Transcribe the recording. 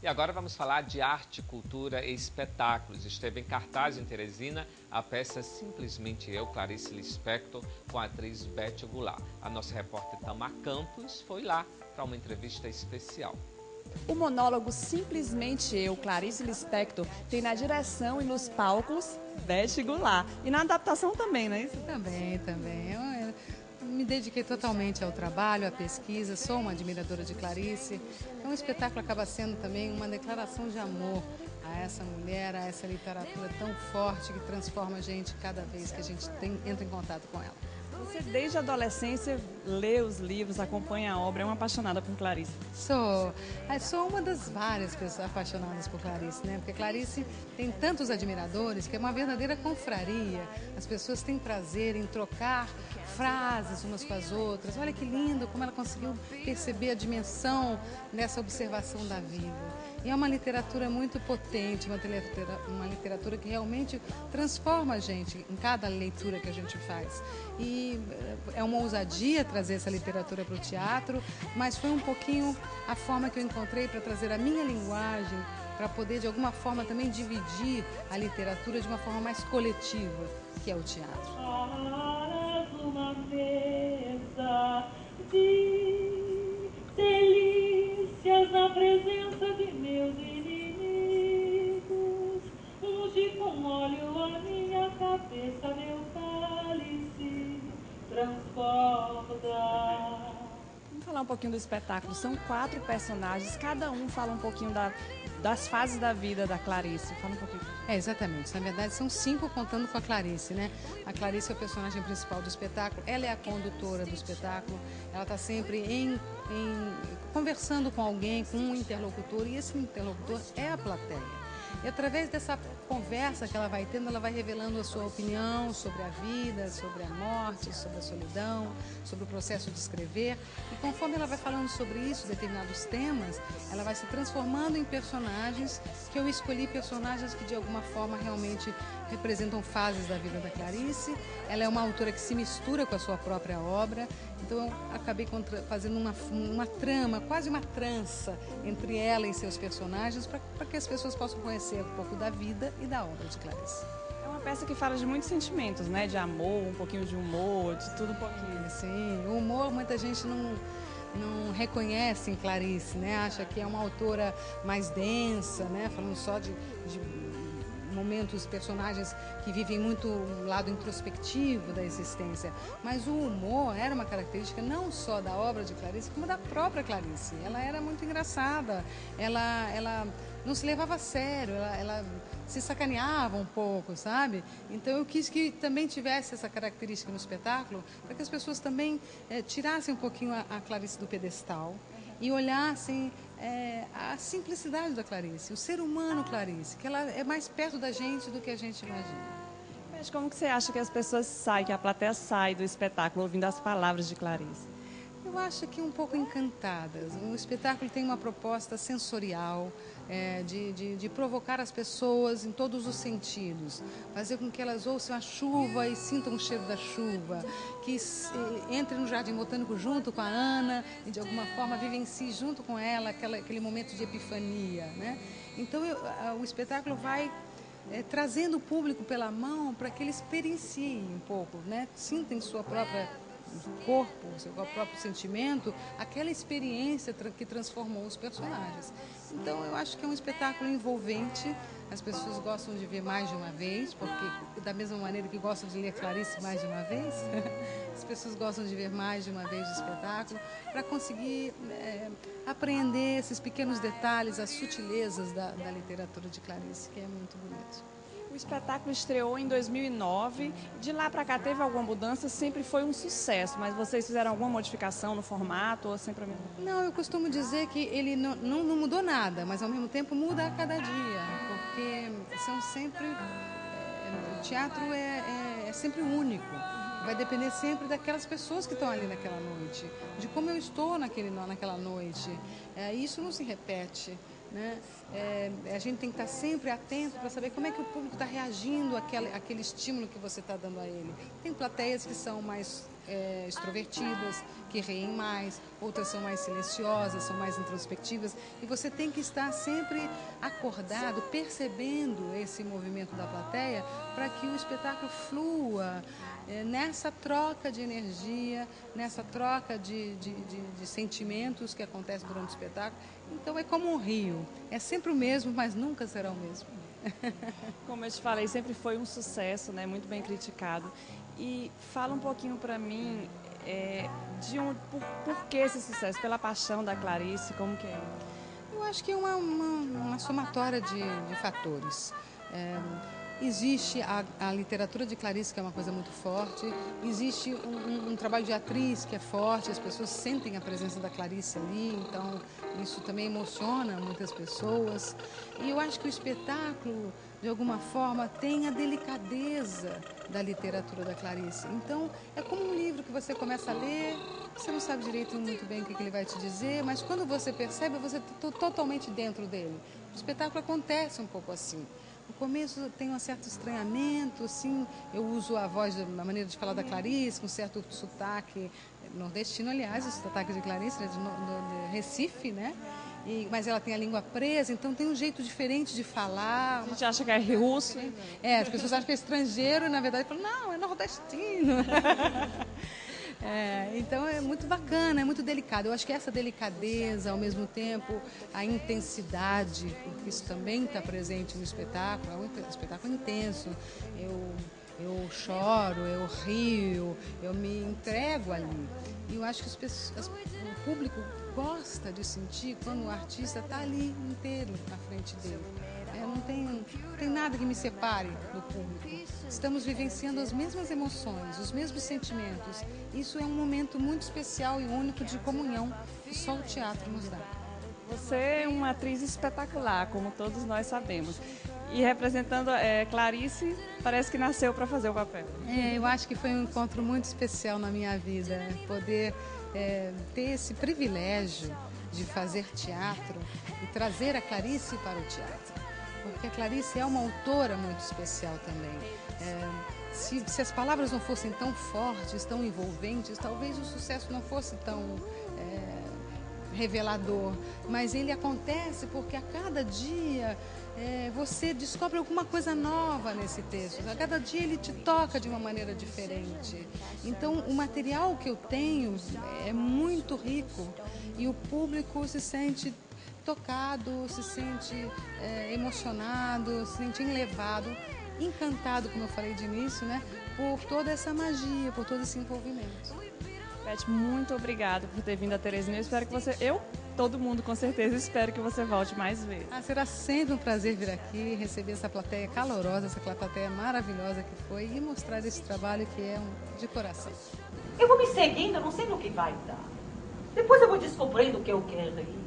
E agora vamos falar de arte, cultura e espetáculos. Esteve em cartaz em Teresina a peça Simplesmente Eu, Clarice Lispector, com a atriz Beth Goulart. A nossa repórter Tamar Campos foi lá para uma entrevista especial. O monólogo Simplesmente Eu, Clarice Lispector, tem na direção e nos palcos Beth Goulart. E na adaptação também, não é isso? Também. Eu me dediquei totalmente ao trabalho, à pesquisa, sou uma admiradora de Clarice. Então o espetáculo acaba sendo também uma declaração de amor a essa mulher, a essa literatura tão forte que transforma a gente cada vez que a gente entra em contato com ela. Você, desde a adolescência, lê os livros, acompanha a obra, é uma apaixonada por Clarice. Sou uma das várias pessoas apaixonadas por Clarice, né? Porque Clarice tem tantos admiradores que é uma verdadeira confraria. As pessoas têm prazer em trocar frases umas com as outras. Olha que lindo como ela conseguiu perceber a dimensão dessa observação da vida. E é uma literatura muito potente, uma literatura que realmente transforma a gente em cada leitura que a gente faz. E é uma ousadia trazer essa literatura para o teatro, mas foi um pouquinho a forma que eu encontrei para trazer a minha linguagem, para poder de alguma forma também dividir a literatura de uma forma mais coletiva, que é o teatro. Uma mesa de delícias na presença de meus inimigos, unge com óleo a minha cabeça, meu cálice transborda. Vamos falar um pouquinho do espetáculo. São 4 personagens, cada um fala um pouquinho das fases da vida da Clarice. Fala um pouquinho. Exatamente. Na verdade, são 5 contando com a Clarice, né? A Clarice é o personagem principal do espetáculo, ela é a condutora do espetáculo, ela está sempre conversando com alguém, com um interlocutor, e esse interlocutor é a plateia. E através dessa conversa que ela vai tendo, ela vai revelando a sua opinião sobre a vida, sobre a morte, sobre a solidão, sobre o processo de escrever. E conforme ela vai falando sobre isso, determinados temas, ela vai se transformando em personagens que eu escolhi, personagens que de alguma forma realmente representam fases da vida da Clarice. Ela é uma autora que se mistura com a sua própria obra, então eu acabei fazendo uma trama, quase uma trança entre ela e seus personagens, para que as pessoas possam conhecer um pouco da vida e da obra de Clarice. É uma peça que fala de muitos sentimentos, né? De amor, um pouquinho de humor, de tudo um pouquinho. Sim, o humor muita gente não reconhece em Clarice, né? Acha que é uma autora mais densa, né? Falando só de momentos, personagens que vivem muito o lado introspectivo da existência. Mas o humor era uma característica não só da obra de Clarice, como da própria Clarice. Ela era muito engraçada, ela não se levava a sério, ela se sacaneava um pouco, sabe? Então eu quis que também tivesse essa característica no espetáculo, para que as pessoas também tirassem um pouquinho a Clarice do pedestal e olhassem a simplicidade da Clarice, o ser humano Clarice, que ela é mais perto da gente do que a gente imagina. Mas como que você acha que as pessoas saem, que a plateia sai do espetáculo ouvindo as palavras de Clarice? Eu acho que um pouco encantadas. O espetáculo tem uma proposta sensorial, de provocar as pessoas em todos os sentidos. Fazer com que elas ouçam a chuva e sintam o cheiro da chuva. Que entrem no Jardim Botânico junto com a Ana e de alguma forma vivencie junto com ela aquele momento de epifania, né? Então o espetáculo vai trazendo o público pela mão para que ele experiencie um pouco, né? Sinta em sua própria corpo, seu próprio sentimento, aquela experiência que transformou os personagens. Então eu acho que é um espetáculo envolvente, as pessoas gostam de ver mais de uma vez, porque da mesma maneira que gostam de ler Clarice mais de uma vez, as pessoas gostam de ver mais de uma vez o espetáculo, para conseguir apreender esses pequenos detalhes, as sutilezas da literatura de Clarice, que é muito bonito. O espetáculo estreou em 2009, de lá para cá teve alguma mudança, sempre foi um sucesso, mas vocês fizeram alguma modificação no formato ou sempre a mesma? Não, eu costumo dizer que ele não mudou nada, mas ao mesmo tempo muda a cada dia, porque são sempre... o teatro é sempre único, vai depender sempre daquelas pessoas que estão ali naquela noite, de como eu estou naquela noite, isso não se repete. Né? A gente tem que estar sempre atento para saber como é que o público está reagindo àquele estímulo que você está dando a ele. Tem plateias que são mais extrovertidas, que riem mais, outras são mais silenciosas, são mais introspectivas, e você tem que estar sempre acordado, percebendo esse movimento da plateia, para que o espetáculo flua nessa troca de energia, nessa troca de sentimentos que acontece durante o espetáculo. Então é como um rio, é sempre o mesmo, mas nunca será o mesmo. Como eu te falei, sempre foi um sucesso, né? Muito bem criticado. E fala um pouquinho para mim por que esse sucesso? Pela paixão da Clarice, como que é? Eu acho que é uma somatória de fatores. Existe a literatura de Clarice, que é uma coisa muito forte, existe um trabalho de atriz que é forte, as pessoas sentem a presença da Clarice ali, então isso também emociona muitas pessoas. E eu acho que o espetáculo, de alguma forma, tem a delicadeza da literatura da Clarice. Então, é como um livro que você começa a ler, você não sabe direito muito bem o que ele vai te dizer, mas quando você percebe, você está totalmente dentro dele. O espetáculo acontece um pouco assim. No começo tem um certo estranhamento, assim, eu uso a voz, a maneira de falar da Clarice, com um certo sotaque nordestino, aliás, o sotaque de Clarice é de Recife, né? Mas ela tem a língua presa, então tem um jeito diferente de falar. A gente acha que é russo. As pessoas acham que é estrangeiro e, na verdade, falam, não, é nordestino. Então é muito bacana, é muito delicado. Eu acho que essa delicadeza, ao mesmo tempo, a intensidade, porque isso também está presente no espetáculo, é um espetáculo intenso. Eu choro, eu rio, eu me entrego ali. E eu acho que o público gosta de sentir quando o artista está ali inteiro na frente dele. Não tem nada que me separe do público. Estamos vivenciando as mesmas emoções, os mesmos sentimentos. Isso é um momento muito especial e único de comunhão que só o teatro nos dá. Você é uma atriz espetacular, como todos nós sabemos. E representando Clarice, parece que nasceu para fazer o papel. Eu acho que foi um encontro muito especial na minha vida, poder ter esse privilégio de fazer teatro e trazer a Clarice para o teatro. Porque a Clarice é uma autora muito especial também. Se as palavras não fossem tão fortes, tão envolventes, talvez o sucesso não fosse tão revelador. Mas ele acontece porque a cada dia você descobre alguma coisa nova nesse texto. A cada dia ele te toca de uma maneira diferente. Então o material que eu tenho é muito rico e o público se sente tocado, se sente emocionado, se sente enlevado, encantado, como eu falei de início, né, por toda essa magia, por todo esse envolvimento. Beth, muito obrigada por ter vindo a Teresina. Eu espero que todo mundo com certeza, espero que você volte mais vezes. Será sempre um prazer vir aqui, receber essa plateia calorosa, essa plateia maravilhosa que foi e mostrar esse trabalho que é de coração. Eu vou me seguindo, eu não sei no que vai dar. Depois eu vou descobrindo o que eu quero ir.